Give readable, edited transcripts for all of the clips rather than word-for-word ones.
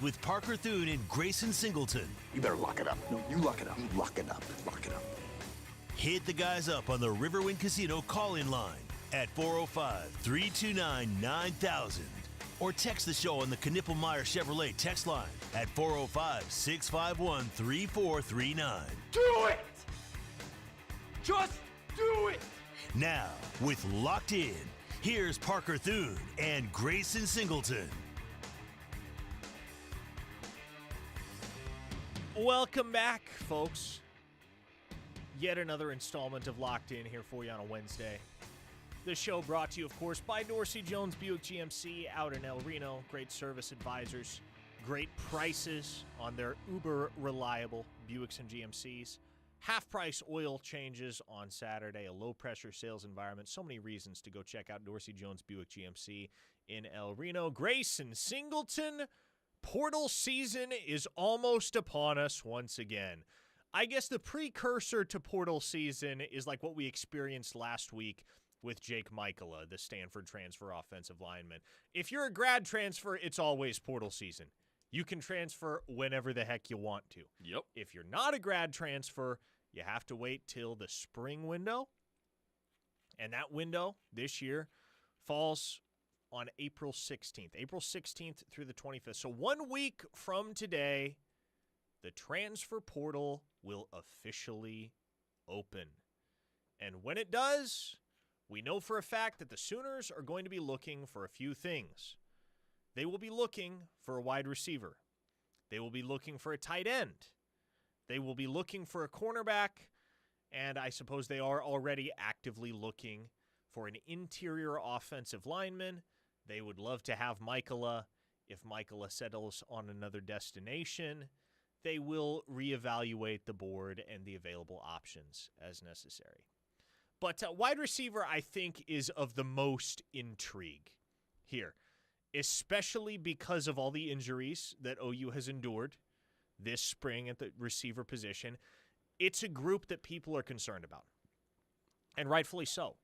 with Parker Thune and Grayson Singleton. You better lock it up. No, you lock it up. You lock it up. Lock it up. Hit the guys up on the Riverwind Casino call-in line at 405-329-9000 or text the show on the Knippelmeyer Chevrolet text line at 405-651-3439. Do it! Just do it! Now, with Locked In, here's Parker Thune and Grayson Singleton. Welcome back, folks. Yet another installment of Locked In here for you on a Wednesday. The show brought to you, of course, by Dorsey Jones Buick GMC out in El Reno. Great service advisors, great prices on their uber reliable Buicks and GMCs. Half-price oil changes on Saturday, a low-pressure sales environment. So many reasons to go check out Dorsey Jones Buick GMC in El Reno. Grayson Singleton, portal season is almost upon us once again. I guess the precursor to portal season is like what we experienced last week with Jake Michaela, the Stanford transfer offensive lineman. If you're a grad transfer, it's always portal season. You can transfer whenever the heck you want to. Yep. If you're not a grad transfer, you have to wait till the spring window. And that window this year falls on April 16th. April 16th through the 25th. So 1 week from today, the transfer portal will officially open. And when it does, we know for a fact that the Sooners are going to be looking for a few things. They will be looking for a wide receiver. They will be looking for a tight end. They will be looking for a cornerback. And I suppose they are already actively looking for an interior offensive lineman. They would love to have Michaela. If Michaela settles on another destination, they will reevaluate the board and the available options as necessary. But wide receiver, I think, is of the most intrigue here, especially because of all the injuries that OU has endured this spring at the receiver position. It's a group that people are concerned about, and rightfully so.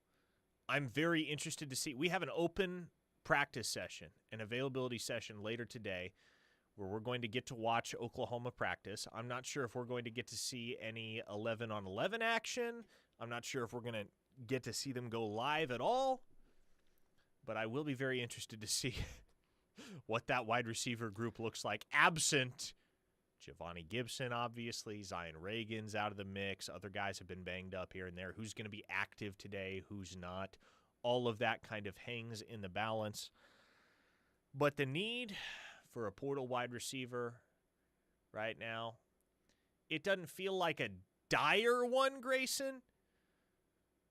I'm very interested to see. We have an open practice session, an availability session later today, where we're going to get to watch Oklahoma practice. I'm not sure if we're going to get to see any 11-on-11 action. I'm not sure if we're going to get to see them go live at all. But I will be very interested to see what that wide receiver group looks like, absent Giovanni Gibson, obviously. Zion Reagan's out of the mix. Other guys have been banged up here and there. Who's going to be active today? Who's not? All of that kind of hangs in the balance. But the need for a portal wide receiver right now, it doesn't feel like a dire one, Grayson.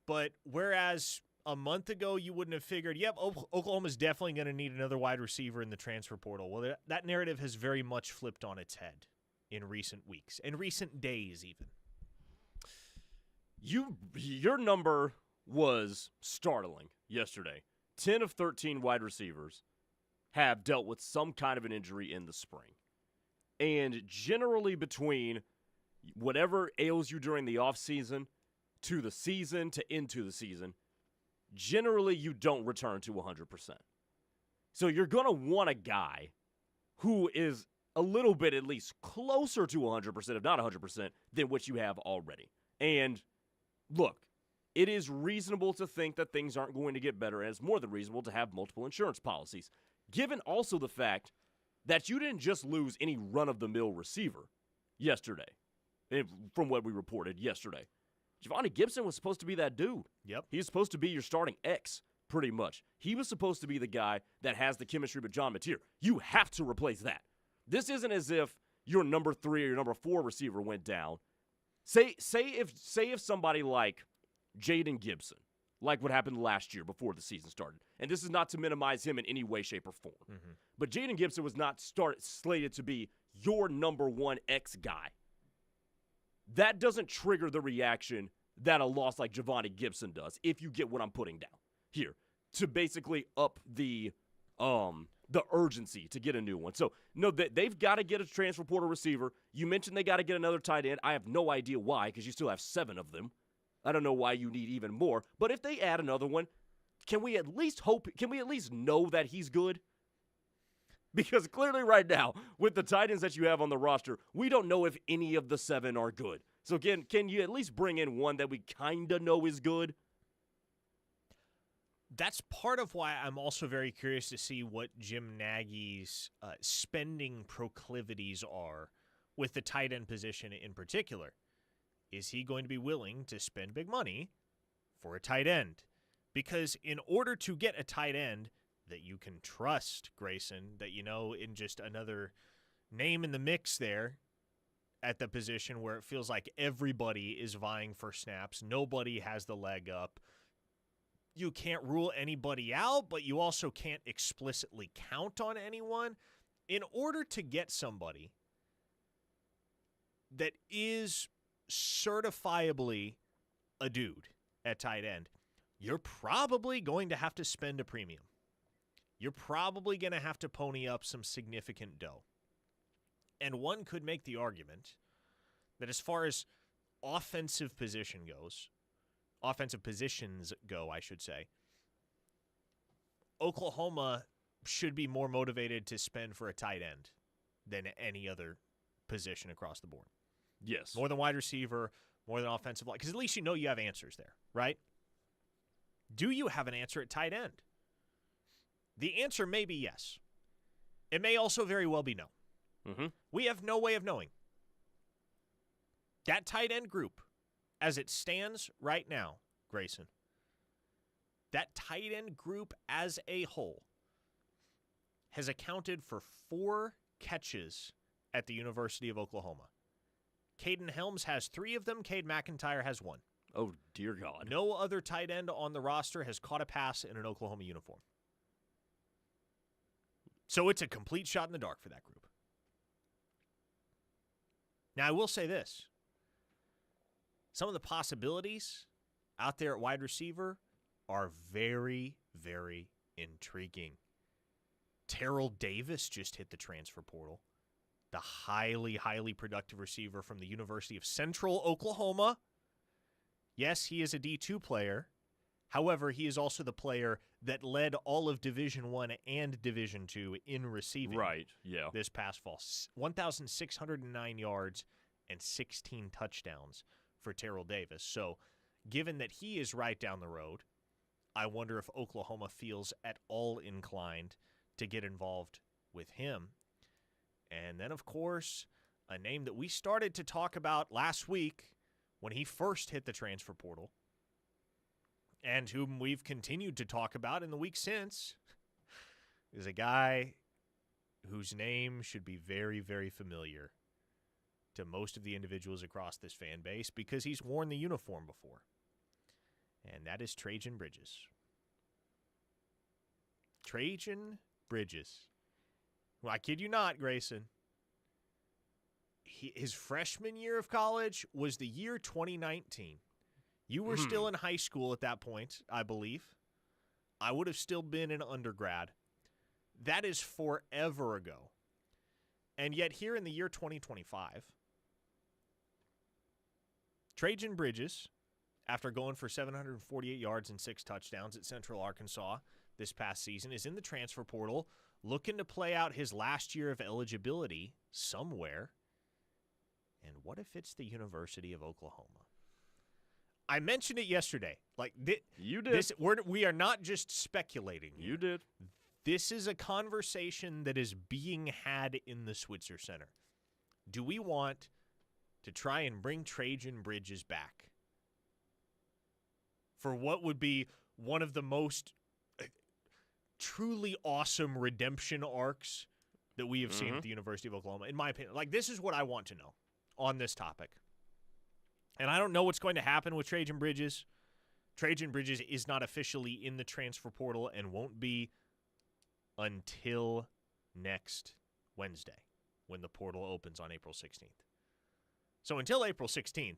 But whereas a month ago you wouldn't have figured, yep, Oklahoma's definitely going to need another wide receiver in the transfer portal. Well, that narrative has very much flipped on its head in recent weeks, in recent days even. Your number was startling yesterday. 10 of 13 wide receivers have dealt with some kind of an injury in the spring. And generally between whatever ails you during the offseason to the season to into the season, generally you don't return to 100%. So you're going to want a guy who is a little bit at least closer to 100%, if not 100%, than what you have already. And look, it is reasonable to think that things aren't going to get better, and it's more than reasonable to have multiple insurance policies. Given also the fact that you didn't just lose any run-of-the-mill receiver yesterday, from what we reported yesterday. Giovanni Gibson was supposed to be that dude. Yep. He's supposed to be your starting X, pretty much. He was supposed to be the guy that has the chemistry with John Mateer. You have to replace that. This isn't as if your number 3 or your number 4 receiver went down. Say if somebody like Jaden Gibson, like what happened last year before the season started, and this is not to minimize him in any way, shape, or form, but Jaden Gibson was not slated to be your number 1 X guy. That doesn't trigger the reaction that a loss like Giovanni Gibson does, if you get what I'm putting down here, to basically up the urgency to get a new one. So, no, they've got to get a transfer portal receiver. You mentioned they got to get another tight end. I have no idea why, because you still have 7 of them. I don't know why you need even more. But if they add another one, can we at least know that he's good? Because clearly right now, with the tight ends that you have on the roster, we don't know if any of the 7 are good. So can you at least bring in one that we kind of know is good? That's part of why I'm also very curious to see what Jim Nagy's spending proclivities are with the tight end position in particular. Is he going to be willing to spend big money for a tight end? Because in order to get a tight end that you can trust, Grayson, that you know in just another name in the mix there at the position where it feels like everybody is vying for snaps, nobody has the leg up. You can't rule anybody out, but you also can't explicitly count on anyone. In order to get somebody that is certifiably a dude at tight end, you're probably going to have to spend a premium. You're probably going to have to pony up some significant dough. And one could make the argument that as far as offensive positions go, I should say, Oklahoma should be more motivated to spend for a tight end than any other position across the board. Yes. More than wide receiver, more than offensive line, because at least you know you have answers there, right? Do you have an answer at tight end? The answer may be yes. It may also very well be no. Mm-hmm. We have no way of knowing. That tight end group, as it stands right now, Grayson, that tight end group as a whole has accounted for 4 catches at the University of Oklahoma. Caden Helms has 3 of them. Cade McIntyre has 1. Oh, dear God. No other tight end on the roster has caught a pass in an Oklahoma uniform. So it's a complete shot in the dark for that group. Now, I will say this. Some of the possibilities out there at wide receiver are very, very intriguing. Terrell Davis just hit the transfer portal. The highly, highly productive receiver from the University of Central Oklahoma. Yes, he is a D2 player. However, he is also the player that led all of Division I and Division II in receiving. Right, yeah. This past fall. 1,609 yards and 16 touchdowns for Terrell Davis. So, given that he is right down the road, I wonder if Oklahoma feels at all inclined to get involved with him. And then, of course, a name that we started to talk about last week when he first hit the transfer portal, and whom we've continued to talk about in the week since, is a guy whose name should be very, very familiar to most of the individuals across this fan base because he's worn the uniform before. And that is Trajan Bridges. Trajan Bridges. Well, I kid you not, Grayson. His freshman year of college was the year 2019. You were still in high school at that point, I believe. I would have still been an undergrad. That is forever ago. And yet here in the year 2025, Trajan Bridges, after going for 748 yards and 6 touchdowns at Central Arkansas this past season, is in the transfer portal looking to play out his last year of eligibility somewhere. And what if it's the University of Oklahoma? I mentioned it yesterday. You did. We are not just speculating here. You did. This is a conversation that is being had in the Switzer Center. Do we want to try and bring Trajan Bridges back for what would be one of the most truly awesome redemption arcs that we have seen at the University of Oklahoma, in my opinion? This is what I want to know on this topic. And I don't know what's going to happen with Trajan Bridges. Trajan Bridges is not officially in the transfer portal and won't be until next Wednesday when the portal opens on April 16th. So until April 16th,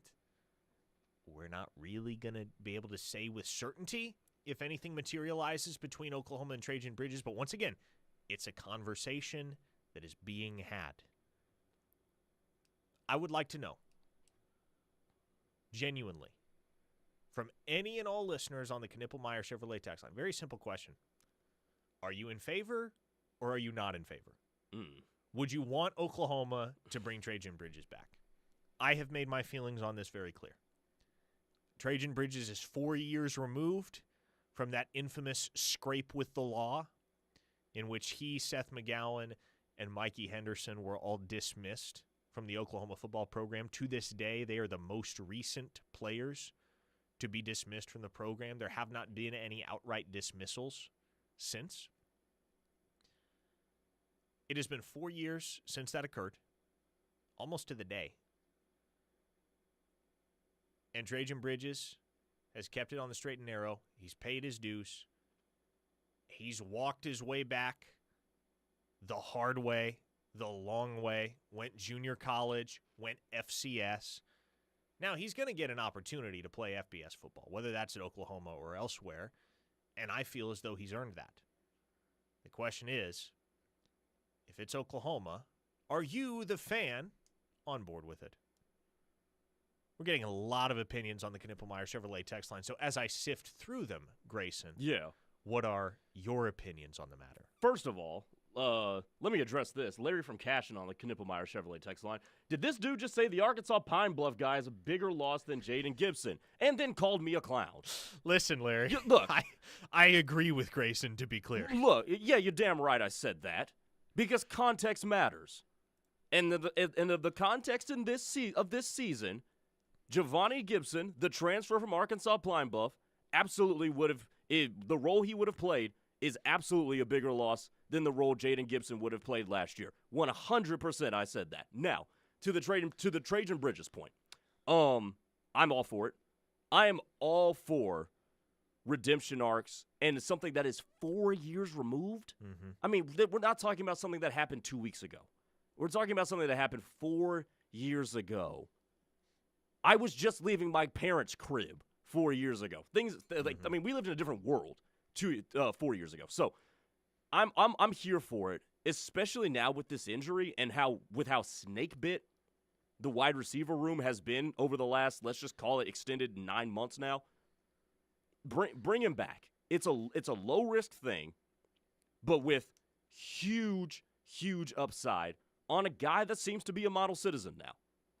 we're not really going to be able to say with certainty if anything materializes between Oklahoma and Trajan Bridges. But once again, it's a conversation that is being had. I would like to know, genuinely, from any and all listeners on the Knippelmeyer Chevrolet text line, very simple question. Are you in favor or are you not in favor Would you want Oklahoma to bring Trajan Bridges back? I have made my feelings on this very clear. Trajan Bridges is 4 years removed from that infamous scrape with the law in which he, Seth McGowan, and Mikey Henderson were all dismissed from the Oklahoma football program. To this day, they are the most recent players to be dismissed from the program. There have not been any outright dismissals since. It has been 4 years since that occurred, almost to the day. And Trajan Bridges has kept it on the straight and narrow. He's paid his dues. He's walked his way back the hard way, the long way, went junior college, went FCS. Now he's going to get an opportunity to play FBS football, whether that's at Oklahoma or elsewhere, and I feel as though he's earned that. The question is, if it's Oklahoma, are you, the fan, on board with it? We're getting a lot of opinions on the Knippelmeyer Chevrolet text line, so as I sift through them, Grayson, what are your opinions on the matter? First of all, let me address this. Larry from Cashin on the Knippelmeyer Chevrolet text line. Did this dude just say the Arkansas Pine Bluff guy is a bigger loss than Jaden Gibson and then called me a clown? Listen, Larry, look, I agree with Grayson, to be clear. Look, yeah, you're damn right I said that because context matters. And the context in this season, Giovanni Gibson, the transfer from Arkansas Pine Bluff, absolutely would have the role he would have played is absolutely a bigger loss than the role Jaden Gibson would have played last year. 100% I said that. Now, to the Trajan Bridges point, I'm all for it. I am all for redemption arcs and something that is 4 years removed. Mm-hmm. I mean, we're not talking about something that happened 2 weeks ago. We're talking about something that happened 4 years ago. I was just leaving my parents' crib 4 years ago. Things like I mean, we lived in a different world 4 years ago. So I'm here for it, especially now with this injury and how snake bit the wide receiver room has been over the last, let's just call it extended 9 months now. Bring him back. It's a low risk thing, but with huge upside on a guy that seems to be a model citizen now.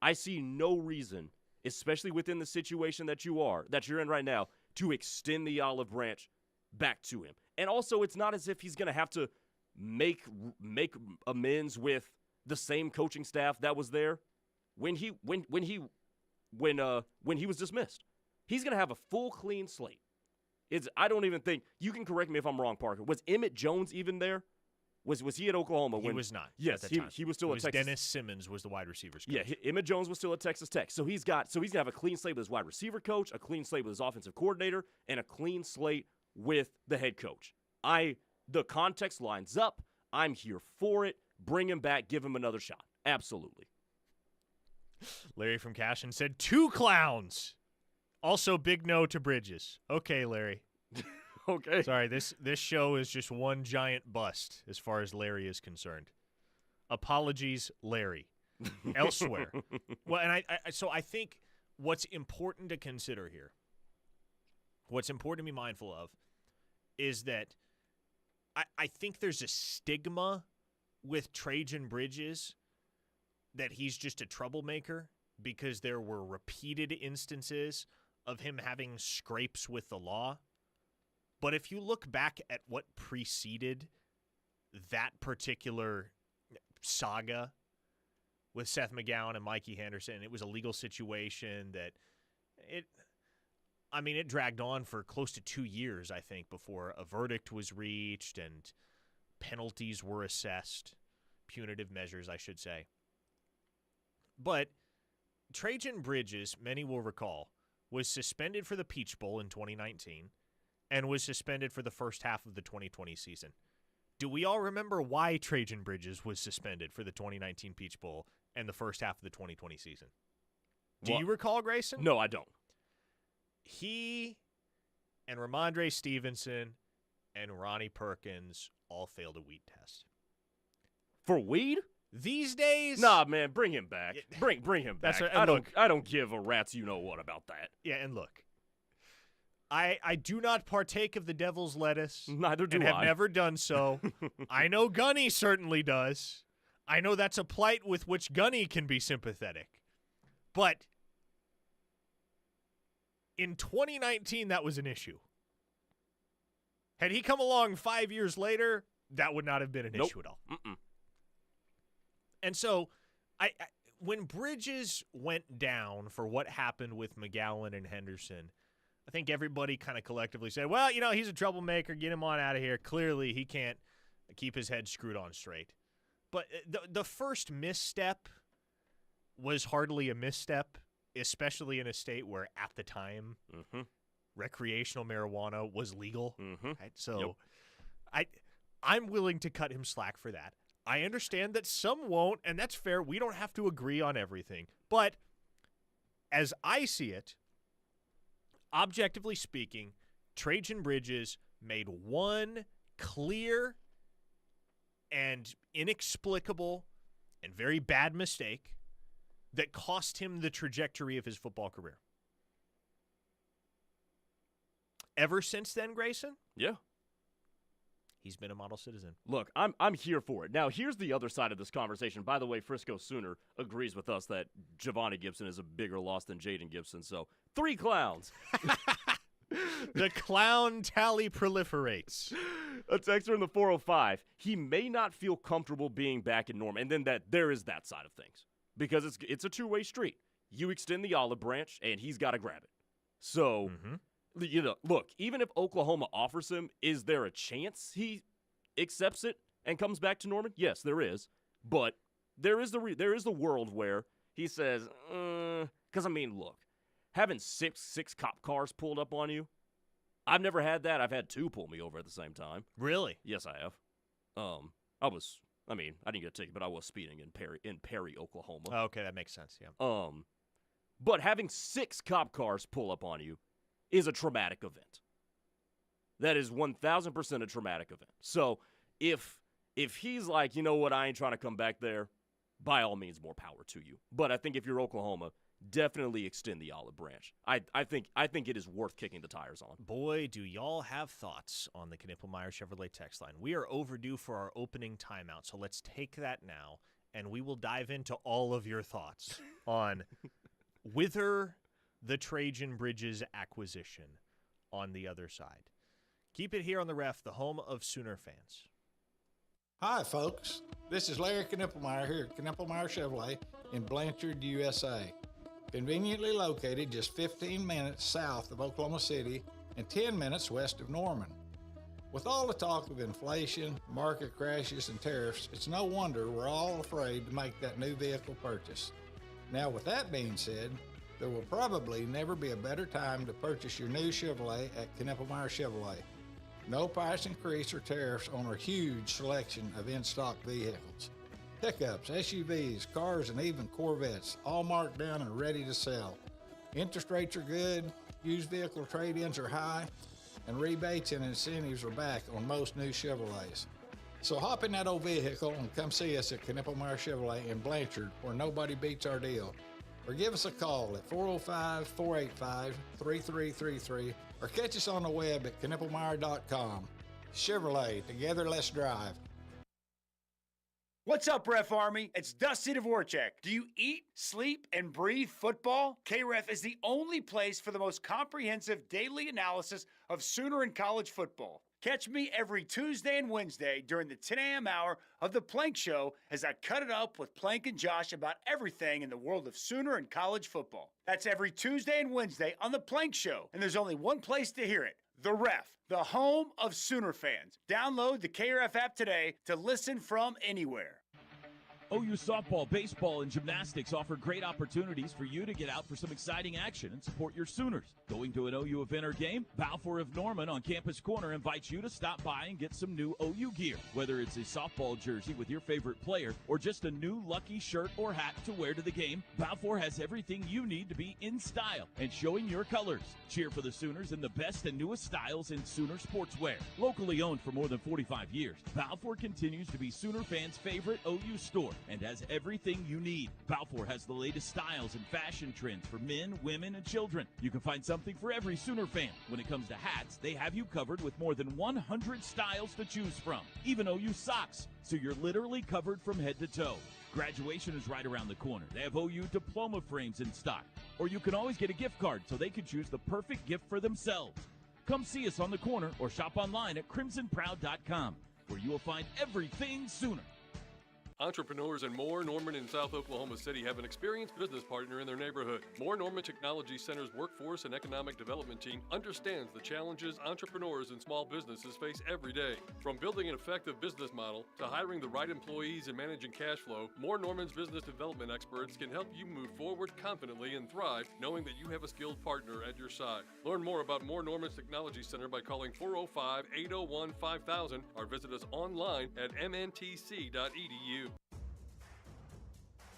I see no reason, especially within the situation that you're in right now, to extend the olive branch back to him. And also, it's not as if he's going to have to make amends with the same coaching staff that was there when he was dismissed. He's going to have a full clean slate. I don't even think you can correct me if I'm wrong, Parker. Was Emmett Jones even there? Was he at Oklahoma? He was not. Yes, he was still at Texas. Dennis Simmons was the wide receivers coach. Yeah, Emmett Jones was still at Texas Tech. So he's going to have a clean slate with his wide receiver coach, a clean slate with his offensive coordinator, and a clean slate with the head coach. The context lines up. I'm here for it. Bring him back. Give him another shot. Absolutely. Larry from Cashin said 2 clowns. Also, big no to Bridges. Okay, Larry. Okay. Sorry, this show is just one giant bust as far as Larry is concerned. Apologies, Larry. Elsewhere. Well, and I think what's important to consider here, what's important to be mindful of, is that I think there's a stigma with Trajan Bridges that he's just a troublemaker because there were repeated instances of him having scrapes with the law. But if you look back at what preceded that particular saga with Seth McGowan and Mikey Henderson, it was a legal situation that it dragged on for close to 2 years, I think, before a verdict was reached and penalties were assessed, punitive measures, I should say. But Trajan Bridges, many will recall, was suspended for the Peach Bowl in 2019 and was suspended for the first half of the 2020 season. Do we all remember why Trajan Bridges was suspended for the 2019 Peach Bowl and the first half of the 2020 season? Do you recall, Grayson? No, I don't. He and Ramondre Stevenson and Ronnie Perkins all failed a weed test. For weed? These days? Nah, man, bring him back. Bring him back. That's right. I don't give a rat's you know what about that. Yeah, and look, I do not partake of the devil's lettuce. Neither do and I. have never done so. I know Gunny certainly does. I know that's a plight with which Gunny can be sympathetic. But in 2019, that was an issue. Had he come along 5 years later, that would not have been an issue at all. Mm-mm. And so I when Bridges went down for what happened with McGowan and Henderson, I think everybody kind of collectively said, well, he's a troublemaker. Get him on out of here. Clearly, he can't keep his head screwed on straight. But the first misstep was hardly a misstep, especially in a state where at the time recreational marijuana was legal. Right? So I'm willing to cut him slack for that. I understand that some won't, and that's fair. We don't have to agree on everything. But as I see it, objectively speaking, Trajan Bridges made one clear and inexplicable and very bad mistake that cost him the trajectory of his football career. Ever since then, Grayson? Yeah. He's been a model citizen. Look, I'm here for it. Now, here's the other side of this conversation. By the way, Frisco Sooner agrees with us that Giovanni Gibson is a bigger loss than Jaden Gibson. So, 3 clowns. The clown tally proliferates. A texter in the 405. He may not feel comfortable being back in Norman. And then there is that side of things. Because it's a two-way street. You extend the olive branch, and he's got to grab it. So, look, even if Oklahoma offers him, is there a chance he accepts it and comes back to Norman? Yes, there is. But there is the world where he says, because, look, having six cop cars pulled up on you, I've never had that. I've had 2 pull me over at the same time. Really? Yes, I have. I didn't get a ticket, but I was speeding in Perry, Oklahoma. Oh, okay, that makes sense, yeah. But having 6 cop cars pull up on you is a traumatic event. That is 1,000% a traumatic event. So if he's like, you know what, I ain't trying to come back there, by all means, more power to you. But I think if you're Oklahoma, definitely extend the olive branch. I think it is worth kicking the tires on. Boy, do y'all have thoughts on the Knippelmeyer Chevrolet text line. We are overdue for our opening timeout, so let's take that now, and we will dive into all of your thoughts on whether the Trajan Bridges acquisition on the other side. Keep it here on the Ref, the home of Sooner fans. Hi, folks. This is Larry Knippelmeyer here at Knippelmeyer Chevrolet in Blanchard, USA. Conveniently located just 15 minutes south of Oklahoma City and 10 minutes west of Norman. With all the talk of inflation, market crashes, and tariffs, it's no wonder we're all afraid to make that new vehicle purchase. Now, with that being said, there will probably never be a better time to purchase your new Chevrolet at Knippelmeyer Chevrolet. No price increase or tariffs on our huge selection of in-stock vehicles. Pickups, SUVs, cars, and even Corvettes, all marked down and ready to sell. Interest rates are good, used vehicle trade-ins are high, and rebates and incentives are back on most new Chevrolets. So hop in that old vehicle and come see us at Knippelmeyer Chevrolet in Blanchard, where nobody beats our deal. Or give us a call at 405-485-3333, or catch us on the web at knippelmeyer.com. Chevrolet, together let's drive. What's up, Ref Army? It's Dusty Dvorak. Do you eat, sleep, and breathe football? KREF is the only place for the most comprehensive daily analysis of Sooner and college football. Catch me every Tuesday and Wednesday during the 10 a.m. hour of The Plank Show as I cut it up with Plank and Josh about everything in the world of Sooner and college football. That's every Tuesday and Wednesday on The Plank Show, and there's only one place to hear it. The Ref, the home of Sooner fans. Download the KRF app today to listen from anywhere. OU softball, baseball, and gymnastics offer great opportunities for you to get out for some exciting action and support your Sooners. Going to an OU event or game? Balfour of Norman on Campus Corner invites you to stop by and get some new OU gear. Whether it's a softball jersey with your favorite player or just a new lucky shirt or hat to wear to the game, Balfour has everything you need to be in style and showing your colors. Cheer for the Sooners in the best and newest styles in Sooner sportswear. Locally owned for more than 45 years, Balfour continues to be Sooner fans' favorite OU store. and has everything you need. Balfour has the latest styles and fashion trends for men, women, and children. You can find something for every Sooner fan. When it comes to hats, they have you covered with more than 100 styles to choose from. Even OU socks, so you're literally covered from head to toe. Graduation is right around the corner. They have OU diploma frames in stock. Or you can always get a gift card so they can choose the perfect gift for themselves. Come see us on the corner or shop online at crimsonproud.com, where you will find everything Sooner. Entrepreneurs in Moore, Norman, and South Oklahoma City have an experienced business partner in their neighborhood. Moore Norman Technology Center's workforce and economic development team understands the challenges entrepreneurs and small businesses face every day. From building an effective business model to hiring the right employees and managing cash flow, Moore Norman's business development experts can help you move forward confidently and thrive, knowing that you have a skilled partner at your side. Learn more about Moore Norman's Technology Center by calling 405-801-5000 or visit us online at mntc.edu.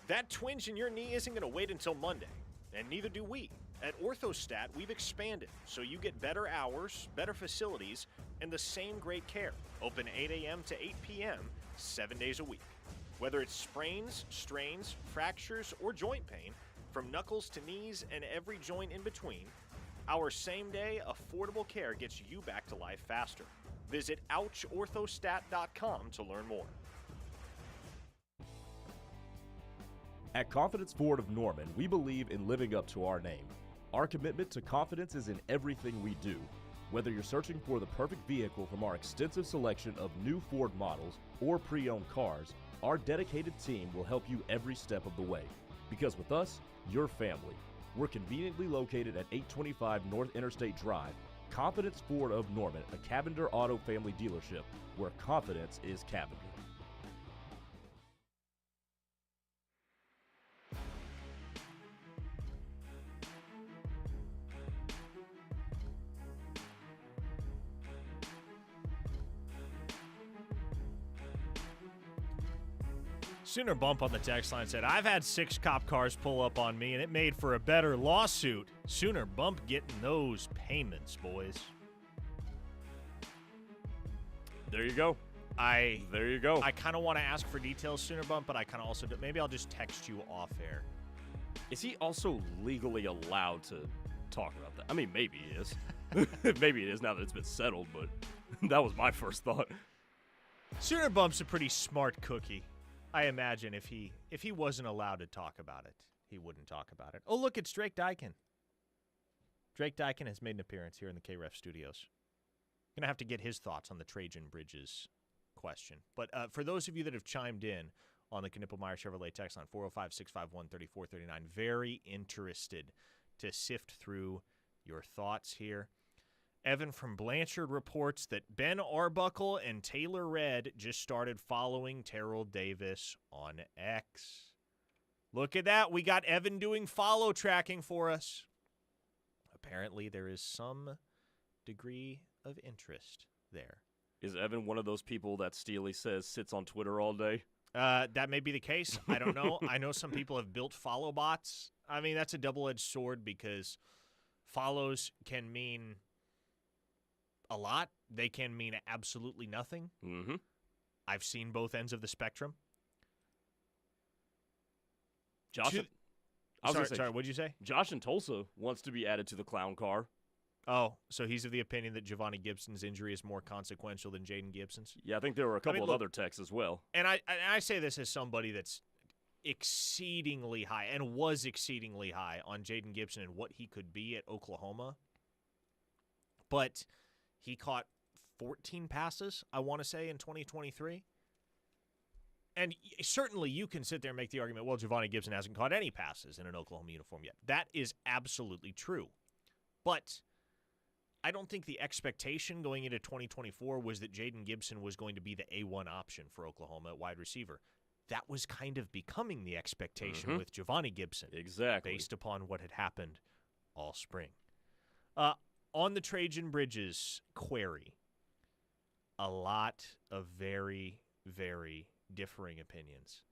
That twinge in your knee isn't going to wait until Monday, and neither do we. At Orthostat, we've expanded, so you get better hours, better facilities, and the same great care. Open 8 a.m. to 8 p.m., 7 days a week. Whether it's sprains, strains, fractures, or joint pain, from knuckles to knees and every joint in between, our same-day, affordable care gets you back to life faster. Visit ouchorthostat.com to learn more. At Confidence Ford of Norman, we believe in living up to our name. Our commitment to confidence is in everything we do. Whether you're searching for the perfect vehicle from our extensive selection of new Ford models or pre-owned cars, our dedicated team will help you every step of the way. Because with us, you're family. We're conveniently located at 825 North Interstate Drive. Confidence Ford of Norman, a Cavender Auto family dealership where confidence is Cavender. Sooner Bump on the text line said, I've had 6 cop cars pull up on me, and it made for a better lawsuit. Sooner Bump getting those payments, boys. There you go. There you go. I kind of want to ask for details, Sooner Bump, but I kind of also do. Maybe I'll just text you off air. Is he also legally allowed to talk about that? I mean, maybe he is. Maybe it is now that it's been settled, but that was my first thought. Sooner Bump's a pretty smart cookie. I imagine if he wasn't allowed to talk about it, he wouldn't talk about it. Oh, look, it's Drake Dykin. Drake Dykin has made an appearance here in the KREF studios. Going to have to get his thoughts on the Trajan Bridges question. But for those of you that have chimed in on the Knippelmeyer Chevrolet text line, 405-651-3439, very interested to sift through your thoughts here. Evan from Blanchard reports that Ben Arbuckle and Taylor Redd just started following Terrell Davis on X. Look at that. We got Evan doing follow tracking for us. Apparently, there is some degree of interest there. Is Evan one of those people that Steely says sits on Twitter all day? That may be the case. I don't know. I know some people have built follow bots. I mean, that's a double-edged sword because follows can mean a lot. They can mean absolutely nothing. Mm-hmm. I've seen both ends of the spectrum. Sorry, what'd you say? Josh in Tulsa wants to be added to the clown car. Oh, so he's of the opinion that Giovanni Gibson's injury is more consequential than Jaden Gibson's? Yeah, I think there were a couple of other texts as well. And I say this as somebody that's exceedingly high and was exceedingly high on Jaden Gibson and what he could be at Oklahoma. But he caught 14 passes, I want to say, in 2023. And certainly you can sit there and make the argument, well, Giovanni Gibson hasn't caught any passes in an Oklahoma uniform yet. That is absolutely true. But I don't think the expectation going into 2024 was that Jaden Gibson was going to be the A1 option for Oklahoma at wide receiver. That was kind of becoming the expectation with Giovanni Gibson. Exactly. Based upon what had happened all spring. On the Trajan Bridges query, a lot of very, very differing opinions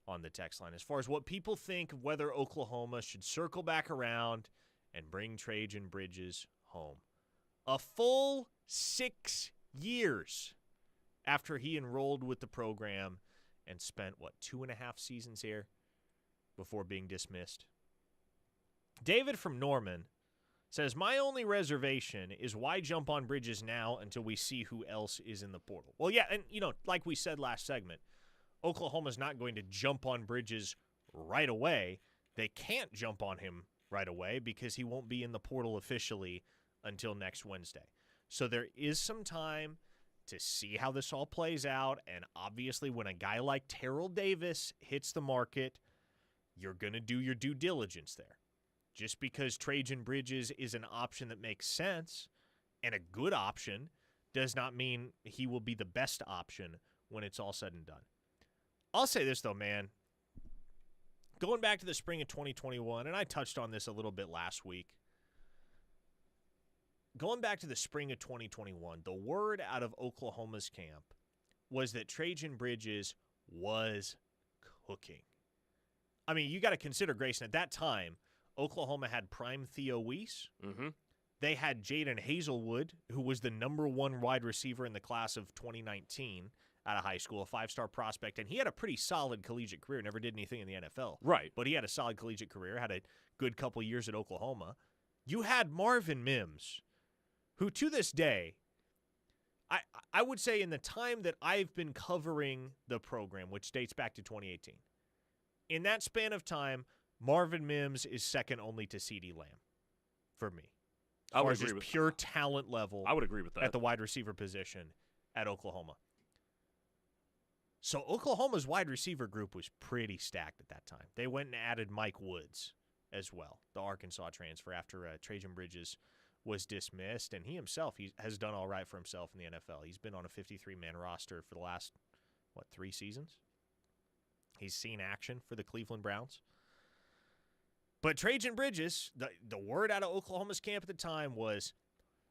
on the text line as far as what people think of whether Oklahoma should circle back around and bring Trajan Bridges home. A full 6 years after he enrolled with the program and spent, 2.5 seasons here before being dismissed. David from Norman says, my only reservation is why jump on Bridges now until we see who else is in the portal. Well, yeah, and, like we said last segment, Oklahoma's not going to jump on Bridges right away. They can't jump on him right away because he won't be in the portal officially until next Wednesday. So there is some time to see how this all plays out, and obviously when a guy like Terrell Davis hits the market, you're going to do your due diligence there. Just because Trajan Bridges is an option that makes sense and a good option does not mean he will be the best option when it's all said and done. I'll say this, though, man. Going back to the spring of 2021, and I touched on this a little bit last week. Going back to the spring of 2021, the word out of Oklahoma's camp was that Trajan Bridges was cooking. I mean, you got to consider, Grayson, at that time, Oklahoma had prime Theo Weiss. Mm-hmm. They had Jaden Hazelwood, who was the number one wide receiver in the class of 2019 out of high school, a 5-star prospect, and he had a pretty solid collegiate career, never did anything in the NFL. Right. But he had a solid collegiate career, had a good couple years at Oklahoma. You had Marvin Mims, who to this day, I would say in the time that I've been covering the program, which dates back to 2018, in that span of time, Marvin Mims is second only to CeeDee Lamb for me. I would as agree his with pure talent level. I would agree with that. At the wide receiver position at Oklahoma. So Oklahoma's wide receiver group was pretty stacked at that time. They went and added Mike Woods as well, the Arkansas transfer, after Trajan Bridges was dismissed. And he himself has done all right for himself in the NFL. He's been on a 53-man roster for the last, 3 seasons? He's seen action for the Cleveland Browns. But Trajan Bridges, the word out of Oklahoma's camp at the time was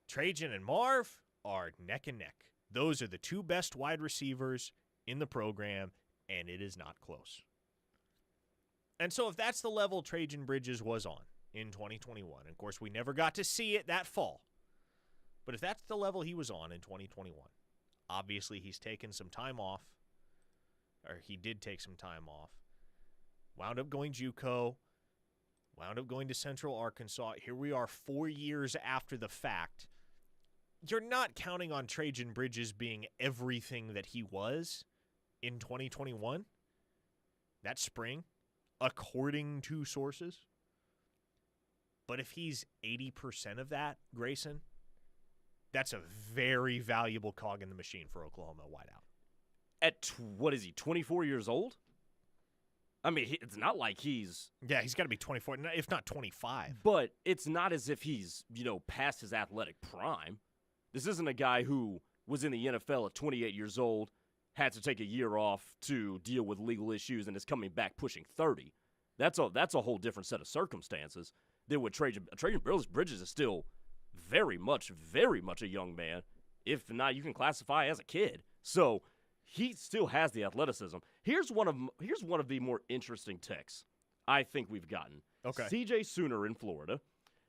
Trajan and Marv are neck and neck. Those are the two best wide receivers in the program, and it is not close. And so if that's the level Trajan Bridges was on in 2021, of course we never got to see it that fall, but if that's the level he was on in 2021, obviously he's taken some time off, or he did take some time off, wound up going JUCO, wound up going to Central Arkansas. Here we are 4 years after the fact. You're not counting on Trajan Bridges being everything that he was in 2021, that spring, according to sources. But if he's 80% of that, Grayson, that's a very valuable cog in the machine for Oklahoma wideout. At, 24 years old? I mean, it's not like he's... Yeah, he's got to be 24, if not 25. But it's not as if he's, past his athletic prime. This isn't a guy who was in the NFL at 28 years old, had to take a year off to deal with legal issues, and is coming back pushing 30. That's a whole different set of circumstances than what Trajan Bridges is still very much a young man. If not, you can classify as a kid. So he still has the athleticism. Here's one of the more interesting texts I think we've gotten. Okay. CJ Sooner in Florida.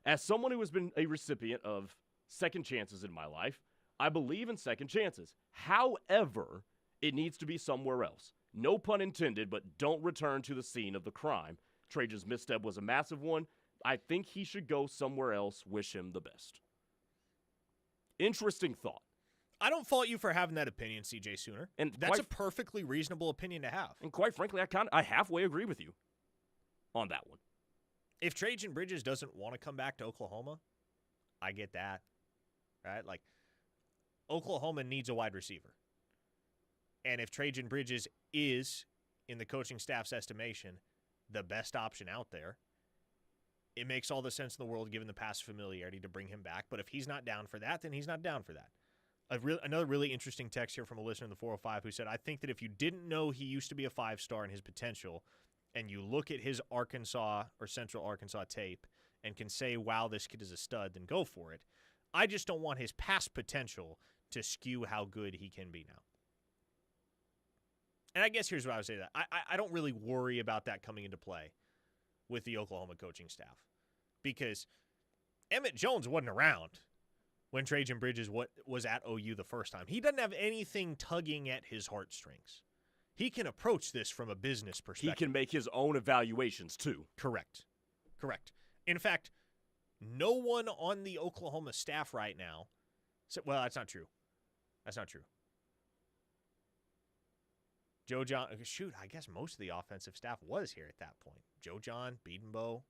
As someone who has been a recipient of second chances in my life, I believe in second chances. However, it needs to be somewhere else. No pun intended, but don't return to the scene of the crime. Trajan's misstep was a massive one. I think he should go somewhere else. Wish him the best. Interesting thought. I don't fault you for having that opinion, CJ Sooner. And that's a perfectly reasonable opinion to have. And quite frankly, I halfway agree with you on that one. If Trajan Bridges doesn't want to come back to Oklahoma, I get that. Right? Like, Oklahoma needs a wide receiver. And if Trajan Bridges is, in the coaching staff's estimation, the best option out there, it makes all the sense in the world given the past familiarity to bring him back. But if he's not down for that, then he's not down for that. Another really interesting text here from a listener in the 405 who said, I think that if you didn't know he used to be a 5-star and his potential, and you look at his Arkansas or Central Arkansas tape and can say, wow, this kid is a stud, then go for it. I just don't want his past potential to skew how good he can be now. And I guess here's what I would say. That I don't really worry about that coming into play with the Oklahoma coaching staff, because Emmett Jones wasn't around when Trajan Bridges was at OU the first time. He doesn't have anything tugging at his heartstrings. He can approach this from a business perspective. He can make his own evaluations, too. Correct. In fact, no one on the Oklahoma staff right now well, that's not true. Joe John, I guess most of the offensive staff was here at that point. Joe John, Beedenbow,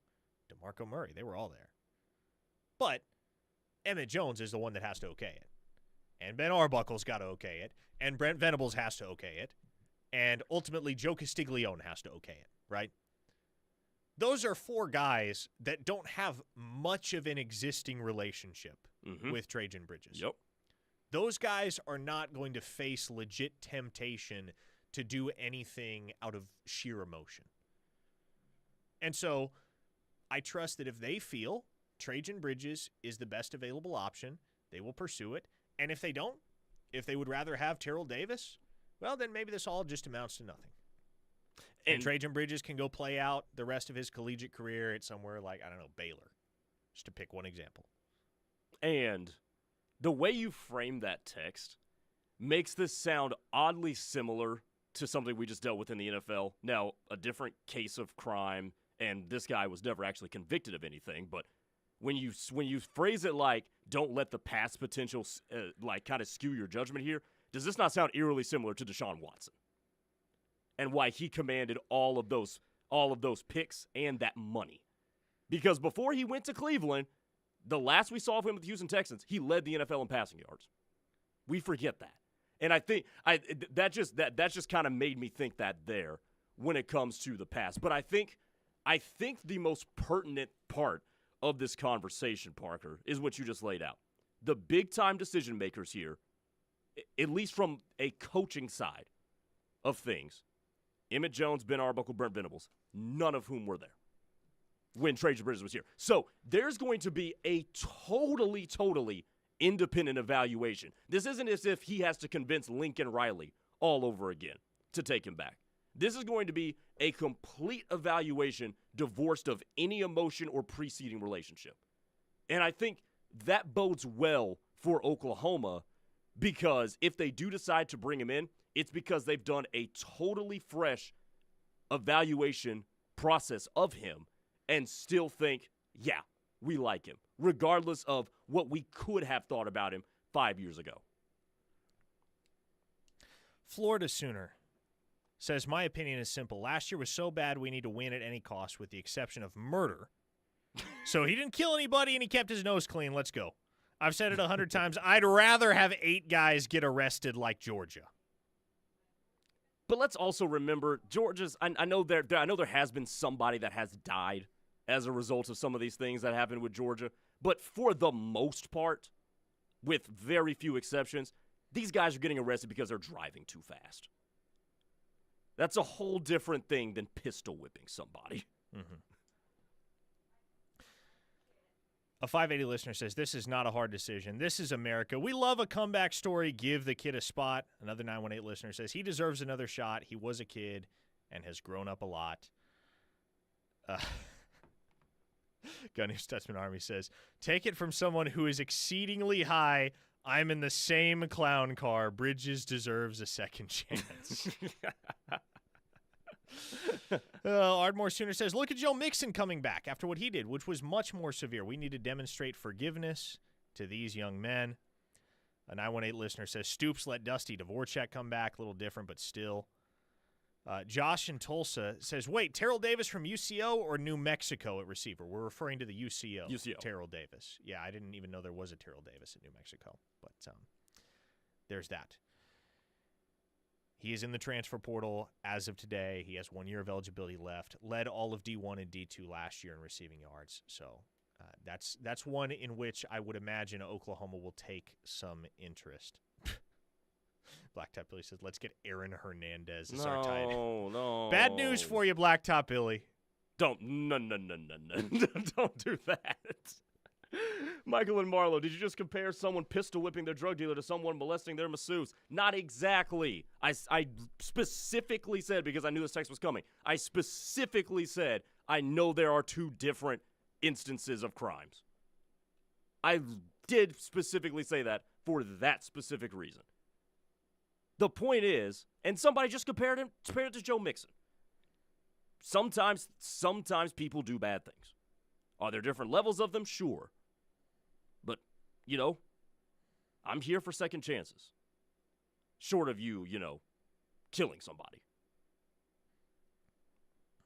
DeMarco Murray, they were all there. But Emmett Jones is the one that has to okay it. And Ben Arbuckle's got to okay it. And Brent Venables has to okay it. And ultimately, Joe Castiglione has to okay it, right? Those are 4 guys that don't have much of an existing relationship with Trajan Bridges. Yep. Those guys are not going to face legit temptation to do anything out of sheer emotion. And so I trust that if they feel Trajan Bridges is the best available option, they will pursue it. And if they don't, if they would rather have Terrell Davis, well, then maybe this all just amounts to nothing. And Trajan Bridges can go play out the rest of his collegiate career at somewhere like, I don't know, Baylor, just to pick one example. And the way you frame that text makes this sound oddly similar to something we just dealt with in the NFL. Now, a different case of crime, and this guy was never actually convicted of anything, but when you phrase it like, don't let the past potential kind of skew your judgment here, does this not sound eerily similar to Deshaun Watson? And why he commanded all of those picks and that money. Because before he went to Cleveland, the last we saw of him with the Houston Texans, he led the NFL in passing yards. We forget that. And I think that just kind of made me think that there when it comes to the past. But I think the most pertinent part of this conversation, Parker, is what you just laid out. The big-time decision makers here, at least from a coaching side of things, Emmett Jones, Ben Arbuckle, Brent Venables, none of whom were there when Trajan Bridges was here. So there's going to be a totally independent evaluation. This isn't as if he has to convince Lincoln Riley all over again to take him back. This is going to be a complete evaluation divorced of any emotion or preceding relationship. And I think that bodes well for Oklahoma because if they do decide to bring him in, it's because they've done a totally fresh evaluation process of him and still think, yeah, we like him, regardless of what we could have thought about him 5 years ago. Florida Sooner says, my opinion is simple. Last year was so bad we need to win at any cost with the exception of murder. So he didn't kill anybody and he kept his nose clean. Let's go. I've said it 100 times. I'd rather have 8 guys get arrested like Georgia. But let's also remember, Georgia's. I know there has been somebody that has died as a result of some of these things that happened with Georgia. But for the most part, with very few exceptions, these guys are getting arrested because they're driving too fast. That's a whole different thing than pistol whipping somebody. Mm-hmm. A 580 listener says, this is not a hard decision. This is America. We love a comeback story. Give the kid a spot. Another 918 listener says, he deserves another shot. He was a kid and has grown up a lot. Gunny Stutzman Army says, take it from someone who is exceedingly high. I'm in the same clown car. Bridges deserves a second chance. Ardmore Sooner says, look at Joe Mixon coming back after what he did, which was much more severe. We need to demonstrate forgiveness to these young men. A 918 listener says, Stoops let Dusty Dvorak come back. A little different, but still. Josh in Tulsa says, wait, Terrell Davis from UCO or New Mexico at receiver? We're referring to the UCO. Terrell Davis. Yeah, I didn't even know there was a Terrell Davis at New Mexico. But there's that. He is in the transfer portal as of today. He has 1 year of eligibility left. Led all of D1 and D2 last year in receiving yards. So that's one in which I would imagine Oklahoma will take some interest. Blacktop Billy says, let's get Aaron Hernandez as our tight end. No. Bad news for you, Blacktop Billy. No. Don't do that. Michael and Marlowe, did you just compare someone pistol whipping their drug dealer to someone molesting their masseuse? Not exactly. I specifically said, because I knew this text was coming, I specifically said I know there are 2 different instances of crimes. I did specifically say that for that specific reason. The point is, and somebody just compared it to Joe Mixon. Sometimes people do bad things. Are there different levels of them? Sure. But, I'm here for second chances. Short of you, killing somebody.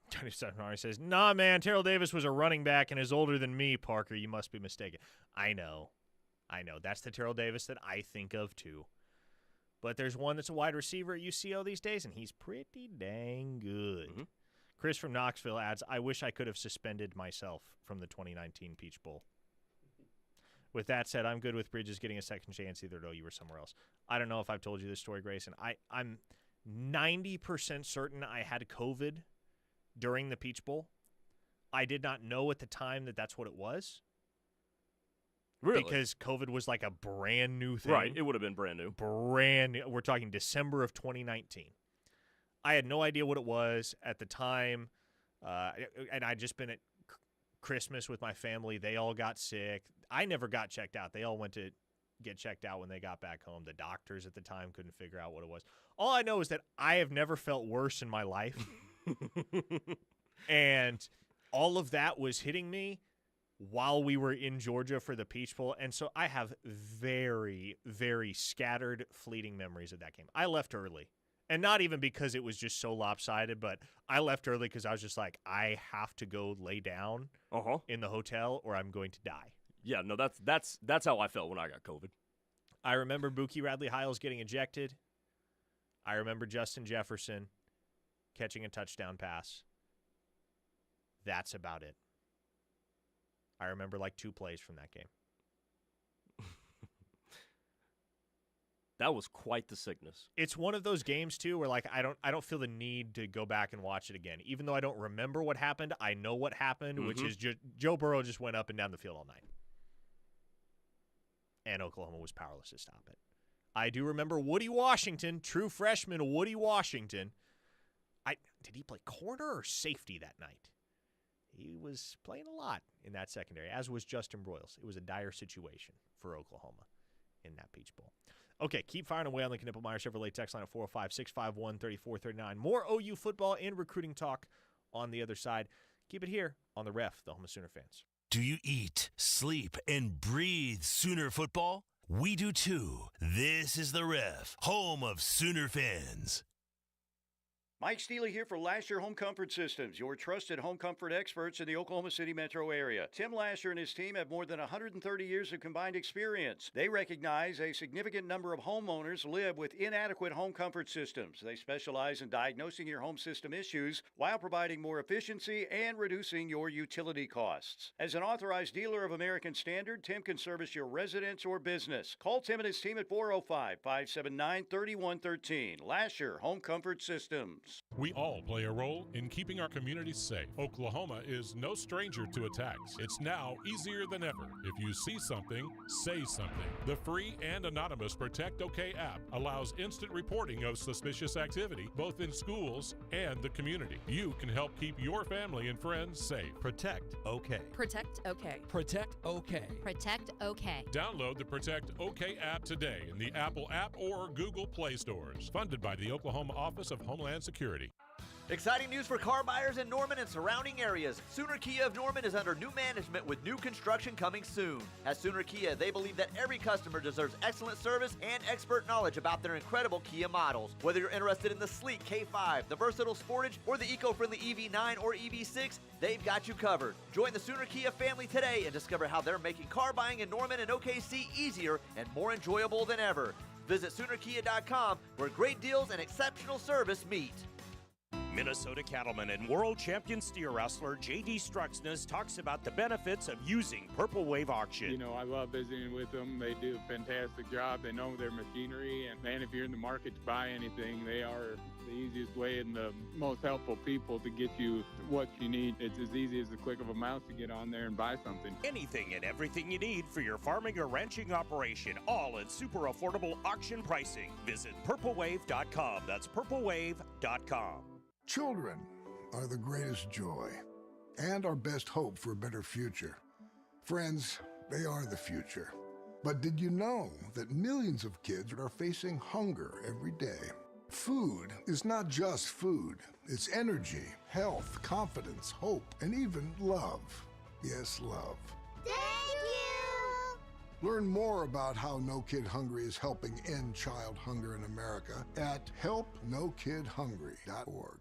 Tony Stefano says, nah, man, Terrell Davis was a running back and is older than me, Parker. You must be mistaken. I know. That's the Terrell Davis that I think of, too. But there's one that's a wide receiver at UCO these days, and he's pretty dang good. Mm-hmm. Chris from Knoxville adds, I wish I could have suspended myself from the 2019 Peach Bowl. With that said, I'm good with Bridges getting a second chance either at OU or somewhere else. I don't know if I've told you this story, Grayson. I'm 90% certain I had COVID during the Peach Bowl. I did not know at the time that that's what it was. Really? Because COVID was like a brand new thing. Right, it would have been brand new. Brand new. We're talking December of 2019. I had no idea what it was at the time, and I'd just been at Christmas with my family. They all got sick. I never got checked out. They all went to get checked out when they got back home. The doctors at the time couldn't figure out what it was. All I know is that I have never felt worse in my life. And all of that was hitting me while we were in Georgia for the Peach Bowl. And so I have very, very scattered, fleeting memories of that game. I left early. And not even because it was just so lopsided, but I left early because I was just like, I have to go lay down in the hotel or I'm going to die. Yeah, no, that's how I felt when I got COVID. I remember Buki Radley-Hiles getting ejected. I remember Justin Jefferson catching a touchdown pass. That's about it. I remember like 2 plays from that game. That was quite the sickness. It's one of those games too where like I don't feel the need to go back and watch it again. Even though I don't remember what happened, I know what happened, which is Joe Burrow just went up and down the field all night. And Oklahoma was powerless to stop it. I do remember Woody Washington, true freshman Woody Washington. Did he play corner or safety that night? He was playing a lot in that secondary, as was Justin Broyles. It was a dire situation for Oklahoma in that Peach Bowl. Okay, keep firing away on the Knippelmeyer Chevrolet text line at 405-651-3439. More OU football and recruiting talk on the other side. Keep it here on The Ref, the home of Sooner fans. Do you eat, sleep, and breathe Sooner football? We do too. This is The Ref, home of Sooner fans. Mike Steele here for Lasher Home Comfort Systems, your trusted home comfort experts in the Oklahoma City metro area. Tim Lasher and his team have more than 130 years of combined experience. They recognize a significant number of homeowners live with inadequate home comfort systems. They specialize in diagnosing your home system issues while providing more efficiency and reducing your utility costs. As an authorized dealer of American Standard, Tim can service your residence or business. Call Tim and his team at 405-579-3113. Lasher Home Comfort Systems. We all play a role in keeping our communities safe. Oklahoma is no stranger to attacks. It's now easier than ever. If you see something, say something. The free and anonymous Protect OK app allows instant reporting of suspicious activity, both in schools and the community. You can help keep your family and friends safe. Protect OK. Protect OK. Protect OK. Protect OK. Download the Protect OK app today in the Apple app or Google Play stores. Funded by the Oklahoma Office of Homeland Security. Exciting news for car buyers in Norman and surrounding areas. Sooner Kia of Norman is under new management with new construction coming soon. At Sooner Kia, they believe that every customer deserves excellent service and expert knowledge about their incredible Kia models. Whether you're interested in the sleek K5, the versatile Sportage, or the eco-friendly EV9 or EV6, they've got you covered. Join the Sooner Kia family today and discover how they're making car buying in Norman and OKC easier and more enjoyable than ever. Visit SoonerKia.com, where great deals and exceptional service meet. Minnesota cattleman and world champion steer wrestler J.D. Struxness talks about the benefits of using Purple Wave Auction. You know, I love visiting with them. They do a fantastic job. They know their machinery. And, man, if you're in the market to buy anything, they are the easiest way and the most helpful people to get you what you need. It's as easy as the click of a mouse to get on there and buy something. Anything and everything you need for your farming or ranching operation, all at super affordable auction pricing. Visit purplewave.com. That's purplewave.com. Children are the greatest joy and our best hope for a better future. Friends, they are the future. But did you know that millions of kids are facing hunger every day? Food is not just food. It's energy, health, confidence, hope, and even love. Yes, love. Thank you! Learn more about how No Kid Hungry is helping end child hunger in America at helpnokidhungry.org.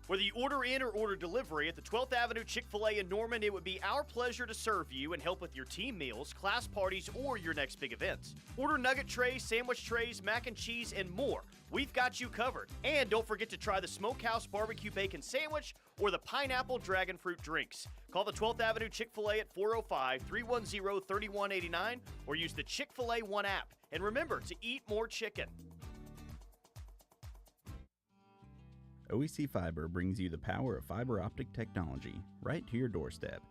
Whether you order in or order delivery at the 12th Avenue Chick-fil-A in Norman, it would be our pleasure to serve you and help with your team meals, class parties, or your next big events. Order nugget trays, sandwich trays, mac and cheese, and more. We've got you covered. And don't forget to try the Smokehouse Barbecue Bacon Sandwich or the Pineapple Dragon Fruit Drinks. Call the 12th Avenue Chick-fil-A at 405-310-3189 or use the Chick-fil-A One app. And remember to eat more chicken. OEC Fiber brings you the power of fiber optic technology right to your doorstep.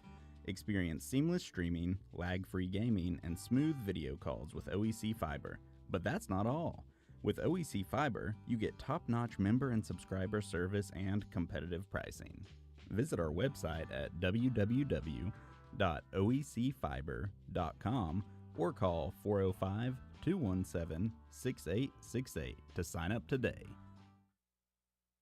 Experience seamless streaming, lag-free gaming, and smooth video calls with OEC Fiber. But that's not all. With OEC Fiber, you get top-notch member and subscriber service and competitive pricing. Visit our website at www.oecfiber.com or call 405-217-6868 to sign up today.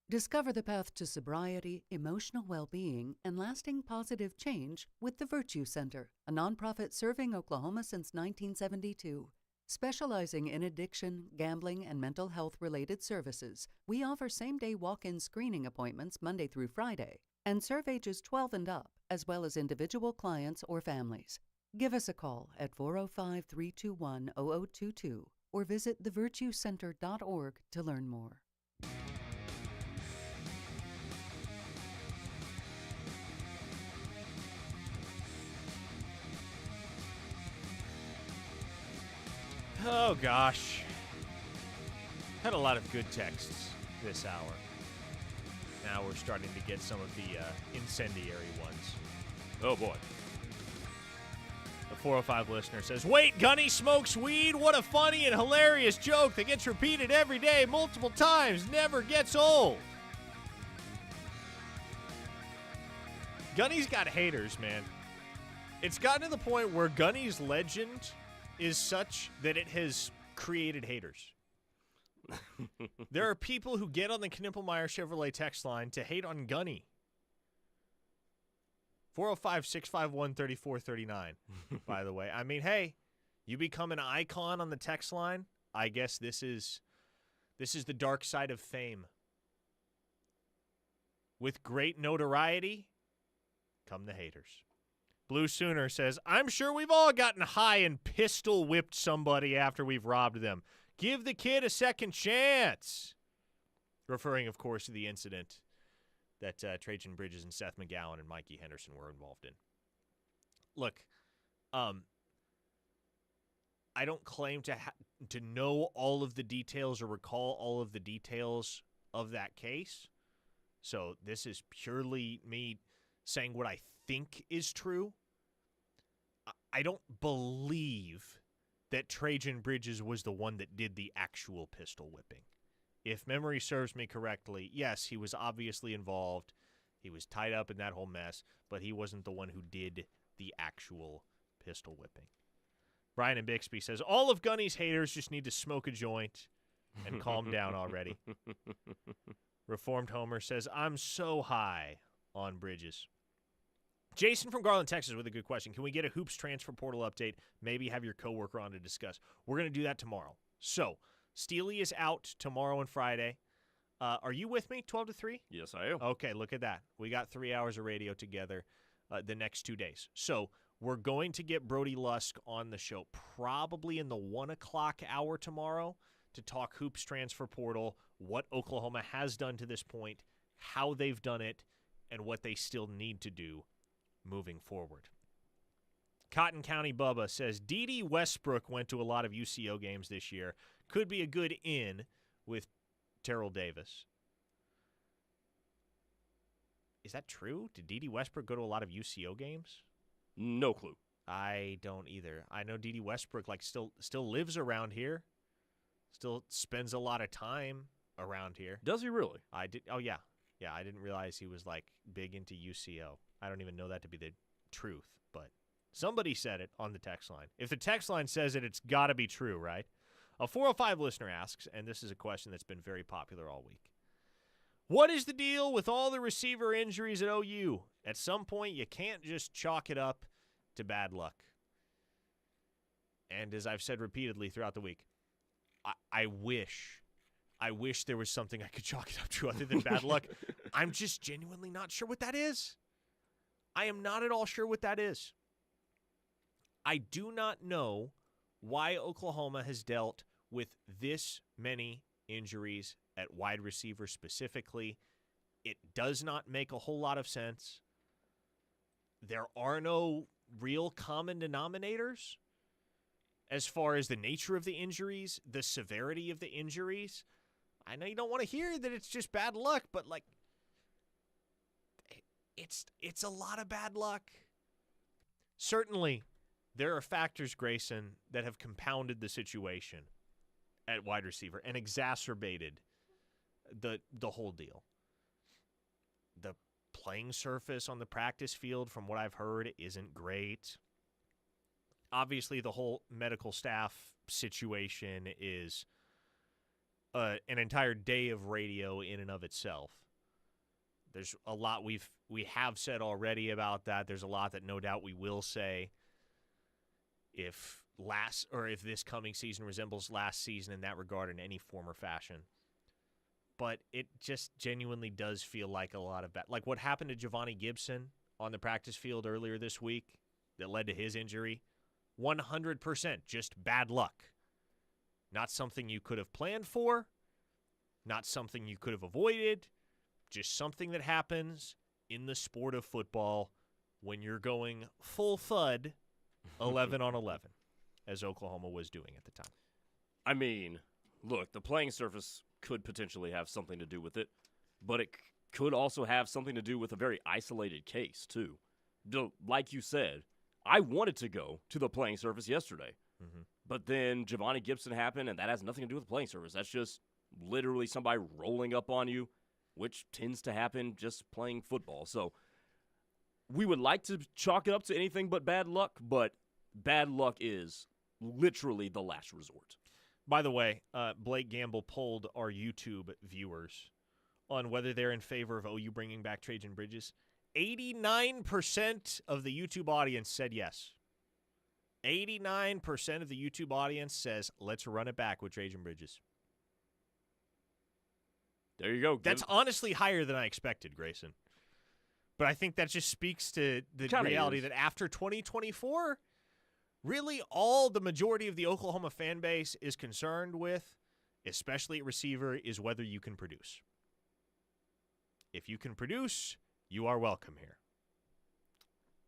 Discover the path to sobriety, emotional well-being, and lasting positive change with the Virtue Center, a nonprofit serving Oklahoma since 1972. Specializing in addiction, gambling, and mental health-related services, we offer same-day walk-in screening appointments Monday through Friday and serve ages 12 and up, as well as individual clients or families. Give us a call at 405-321-0022 or visit thevirtuecenter.org to learn more. Oh, gosh. Had a lot of good texts this hour. Now we're starting to get some of the incendiary ones. Oh, boy. The 405 listener says, "Wait, Gunny smokes weed? What a funny and hilarious joke that gets repeated every day, multiple times, never gets old." Gunny's got haters, man. It's gotten to the point where Gunny's legend is such that it has created haters. There are people who get on the Knippelmeyer Chevrolet text line to hate on Gunny. 405-651-3439, by the way. I mean, hey, you become an icon on the text line. I guess this is the dark side of fame. With great notoriety come the haters. Blue Sooner says, "I'm sure we've all gotten high and pistol whipped somebody after we've robbed them. Give the kid a second chance." Referring, of course, to the incident that Trajan Bridges and Seth McGowan and Mikey Henderson were involved in. Look, I don't claim to know all of the details or recall all of the details of that case. So this is purely me saying what I think is true. I don't believe that Trajan Bridges was the one that did the actual pistol whipping. If memory serves me correctly, yes, he was obviously involved. He was tied up in that whole mess, but he wasn't the one who did the actual pistol whipping. Brian and Bixby says, "All of Gunny's haters just need to smoke a joint and calm down already." Reformed Homer says, "I'm so high on Bridges." Jason from Garland, Texas, with a good question. Can we get a Hoops transfer portal update? Maybe have your coworker on to discuss. We're going to do that tomorrow. So, Steely is out tomorrow and Friday. Are you with me 12 to 3? Yes, I am. Okay, look at that. We got 3 hours of radio together the next 2 days. So, we're going to get Brody Lusk on the show probably in the 1 o'clock hour tomorrow to talk Hoops transfer portal, what Oklahoma has done to this point, how they've done it, and what they still need to do moving forward. Cotton County Bubba says, "D.D. Westbrook went to a lot of UCO games this year. Could be a good in with Terrell Davis." Is that true? Did D.D. Westbrook go to a lot of UCO games? No clue. I don't either. I know D.D. Westbrook still lives around here. Still spends a lot of time around here. Does he really? I did. Oh, yeah. Yeah, I didn't realize he was big into UCO. I don't even know that to be the truth, but Somebody said it on the text line. If the text line says it, it's got to be true, right? A 405 listener asks, and this is a question that's been very popular all week. What is the deal with all the receiver injuries at OU? At some point, you can't just chalk it up to bad luck. And as I've said repeatedly throughout the week, I wish there was something I could chalk it up to other than bad luck. I'm just genuinely not sure what that is. I am not at all sure what that is. I do not know why Oklahoma has dealt with this many injuries at wide receiver specifically. It does not make a whole lot of sense. There are no real common denominators as far as the nature of the injuries, the severity of the injuries. I know you don't want to hear that it's just bad luck, but like it's a lot of bad luck. Certainly, there are factors, Grayson, that have compounded the situation at wide receiver and exacerbated the whole deal. The playing surface on the practice field, from what I've heard, isn't great. Obviously, the whole medical staff situation is an entire day of radio in and of itself. There's a lot we have said already about that. There's a lot that no doubt we will say if this coming season resembles last season in that regard in any form or fashion. But it just genuinely does feel like a lot of bad. Like what happened to Giovanni Gibson on the practice field earlier this week that led to his injury. 100% just bad luck. Not something you could have planned for. Not something you could have avoided. Just something that happens in the sport of football when you're going full thud 11 on 11, as Oklahoma was doing at the time. I mean, look, the playing surface could potentially have something to do with it, but it could also have something to do with a very isolated case, too. Like you said, I wanted to go to the playing surface yesterday, but then Giovanni Gibson happened, and that has nothing to do with the playing surface. That's just literally somebody rolling up on you, which tends to happen just playing football. So we would like to chalk it up to anything but bad luck, but bad luck is literally the last resort. By the way, Blake Gamble polled our YouTube viewers on whether they're in favor of OU bringing back Trajan Bridges. 89% of the YouTube audience said yes. 89% of the YouTube audience says, let's run it back with Trajan Bridges. There you go. That's honestly higher than I expected, Grayson. But I think that just speaks to the reality that after 2024, really all the majority of the Oklahoma fan base is concerned with, especially at receiver, is whether you can produce. If you can produce, you are welcome here.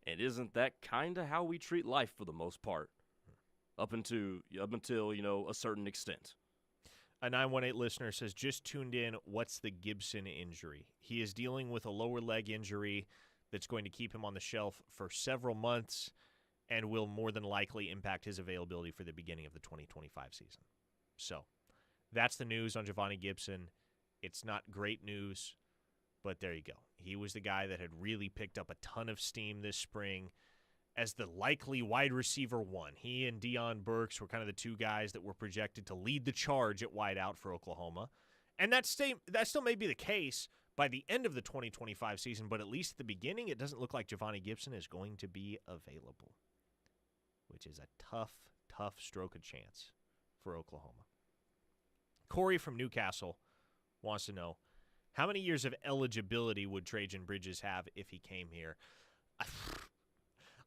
And isn't that kind of how we treat life for the most part? Up until a certain extent. A 918 listener says, just tuned in, what's the Gibson injury? He is dealing with a lower leg injury that's going to keep him on the shelf for several months and will more than likely impact his availability for the beginning of the 2025 season. So that's the news on Giovanni Gibson. It's not great news, but there you go. He was the guy that had really picked up a ton of steam this spring as the likely wide receiver one. He and Deion Burks were kind of the two guys that were projected to lead the charge at wideout for Oklahoma. And that still may be the case by the end of the 2025 season, but at least at the beginning, it doesn't look like Giovanni Gibson is going to be available, which is a tough stroke of chance for Oklahoma. Corey from Newcastle wants to know, how many years of eligibility would Trajan Bridges have if he came here?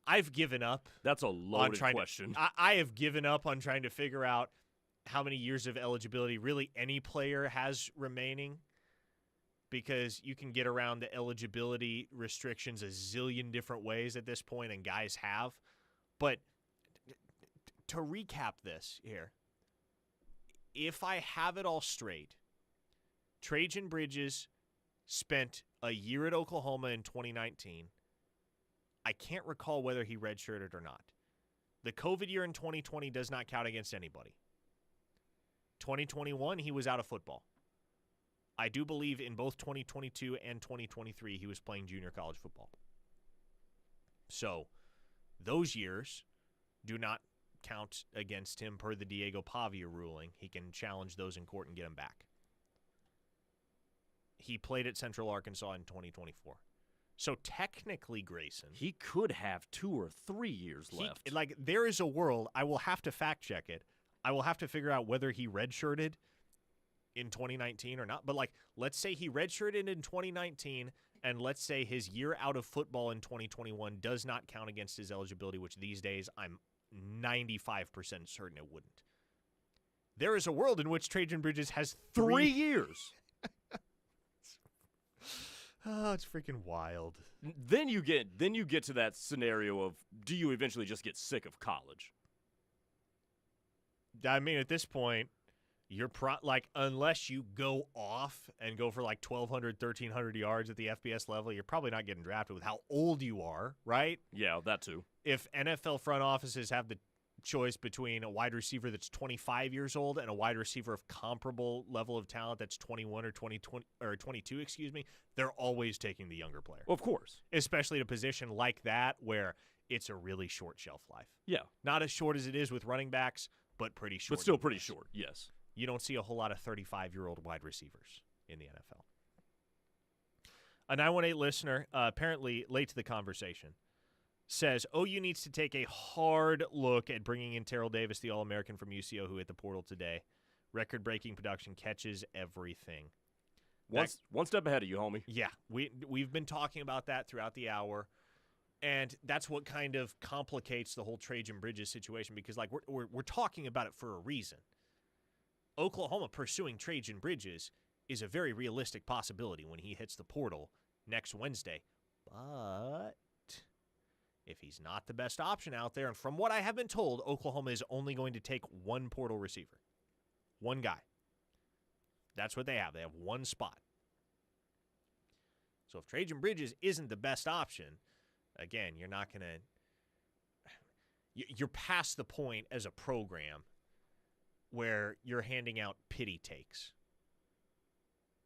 I've given up. That's a loaded question. I have given up on trying to figure out how many years of eligibility really any player has remaining, because you can get around the eligibility restrictions a zillion different ways at this point, and guys have. But to recap this here, if I have it all straight, Trajan Bridges spent a year at Oklahoma in 2019. I can't recall whether he redshirted or not. The COVID year in 2020 does not count against anybody. 2021, he was out of football. I do believe in both 2022 and 2023, he was playing junior college football. So Those years do not count against him per the Diego Pavia ruling. He can challenge those in court and get them back. He played at Central Arkansas in 2024. So technically, Grayson, he could have 2 or 3 years left. Like, there is a world, I will have to fact check it. I will have to figure out whether he redshirted in 2019 or not. But, like, let's say he redshirted in 2019, and let's say his year out of football in 2021 does not count against his eligibility, which these days I'm 95% certain it wouldn't. There is a world in which Trajan Bridges has 3 years. Oh, it's freaking wild. Then you get to that scenario of, do you eventually just get sick of college? I mean, at this point, you're unless you go off and go for like 1,200, 1,300 yards at the FBS level, you're probably not getting drafted with how old you are, right? Yeah, that too. If NFL front offices have the choice between a wide receiver that's 25 years old and a wide receiver of comparable level of talent that's 21 or 22, they're always taking the younger player. Of course. Especially at a position like that where it's a really short shelf life. Yeah. Not as short as it is with running backs, but pretty short. But still pretty short, yes. You don't see a whole lot of 35-year-old wide receivers in the NFL. A 918 listener, apparently late to the conversation, says OU needs to take a hard look at bringing in Terrell Davis, the All-American from UCO who hit the portal today. Record-breaking production, catches everything. One step ahead of you, homie. Yeah, we've been talking about that throughout the hour, and that's what kind of complicates the whole Trajan Bridges situation because, like, we're talking about it for a reason. Oklahoma pursuing Trajan Bridges is a very realistic possibility when he hits the portal next Wednesday, but if he's not the best option out there, and from what I have been told, Oklahoma is only going to take one portal receiver. One guy. That's what they have. They have one spot. So if Trajan Bridges isn't the best option, again, you're not going to – you're past the point as a program where you're handing out pity takes.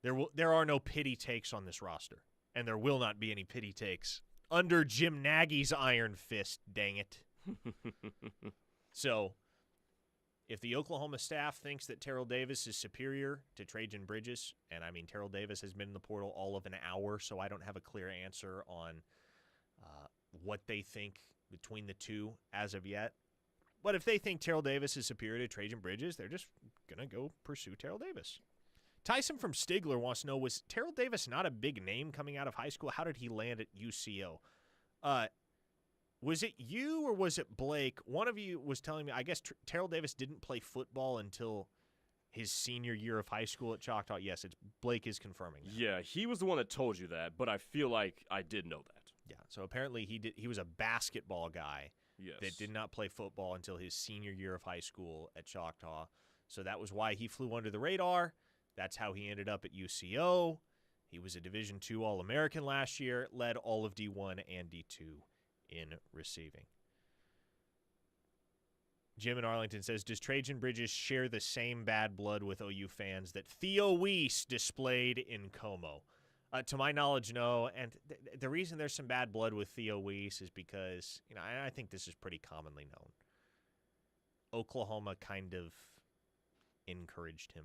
There are no pity takes on this roster, and there will not be any pity takes under Jim Nagy's iron fist, dang it. So, if the Oklahoma staff thinks that Terrell Davis is superior to Trajan Bridges, and I mean Terrell Davis has been in the portal all of an hour, so I don't have a clear answer on what they think between the two as of yet. But if they think Terrell Davis is superior to Trajan Bridges, they're just going to go pursue Terrell Davis. Tyson from Stigler wants to know, was Terrell Davis not a big name coming out of high school? How did he land at UCO? Was it you or was it Blake? One of you was telling me, I guess Terrell Davis didn't play football until his senior year of high school at Choctaw. Yes, Blake is confirming that. Yeah, he was the one that told you that, but I feel like I did know that. Yeah, so apparently he was a basketball guy. Yes. That did not play football until his senior year of high school at Choctaw. So that was why he flew under the radar. That's how he ended up at UCO. He was a Division II All-American last year, led all of D1 and D2 in receiving. Jim in Arlington says, does Trajan Bridges share the same bad blood with OU fans that Theo Weiss displayed in Como? To my knowledge, no. And the reason there's some bad blood with Theo Weiss is because, I think this is pretty commonly known. Oklahoma kind of encouraged him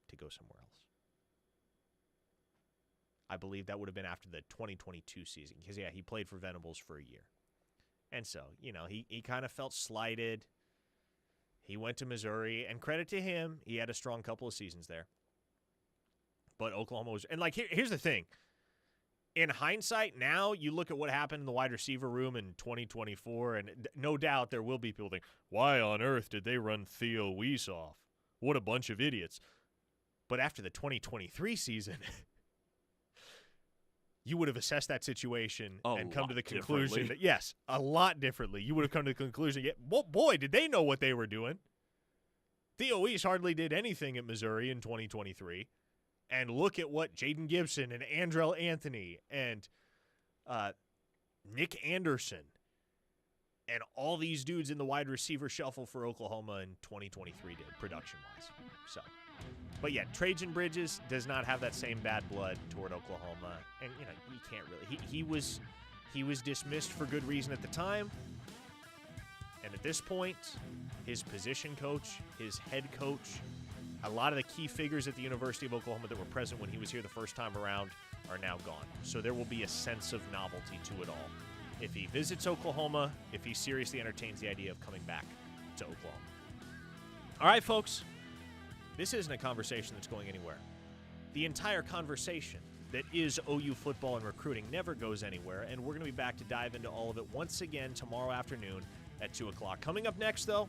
to go somewhere else. I believe that would have been after the 2022 season because, he played for Venables for a year. And so, he kind of felt slighted. He went to Missouri, and credit to him, he had a strong couple of seasons there. But Oklahoma was – and, here's the thing. In hindsight, now you look at what happened in the wide receiver room in 2024, and no doubt there will be people think, why on earth did they run Theo Weiss off? What a bunch of idiots. But after the 2023 season, you would have assessed that situation and come to the conclusion that, yes, a lot differently. You would have come to the conclusion, boy, did they know what they were doing. Theo Weiss hardly did anything at Missouri in 2023. And look at what Jaden Gibson and Andrell Anthony and Nick Anderson and all these dudes in the wide receiver shuffle for Oklahoma in 2023 did, production-wise. So, but yeah, Trajan Bridges does not have that same bad blood toward Oklahoma, and you can't really. He was dismissed for good reason at the time. And at this point, his position coach, his head coach, a lot of the key figures at the University of Oklahoma that were present when he was here the first time around are now gone. So there will be a sense of novelty to it all. If he visits Oklahoma, if he seriously entertains the idea of coming back to Oklahoma. All right, folks, this isn't a conversation that's going anywhere. The entire conversation that is OU football and recruiting never goes anywhere, and we're going to be back to dive into all of it once again tomorrow afternoon at 2 o'clock. Coming up next, though,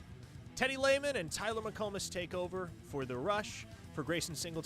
Teddy Lehman and Tyler McComas take over for The Rush. For Grayson Singleton,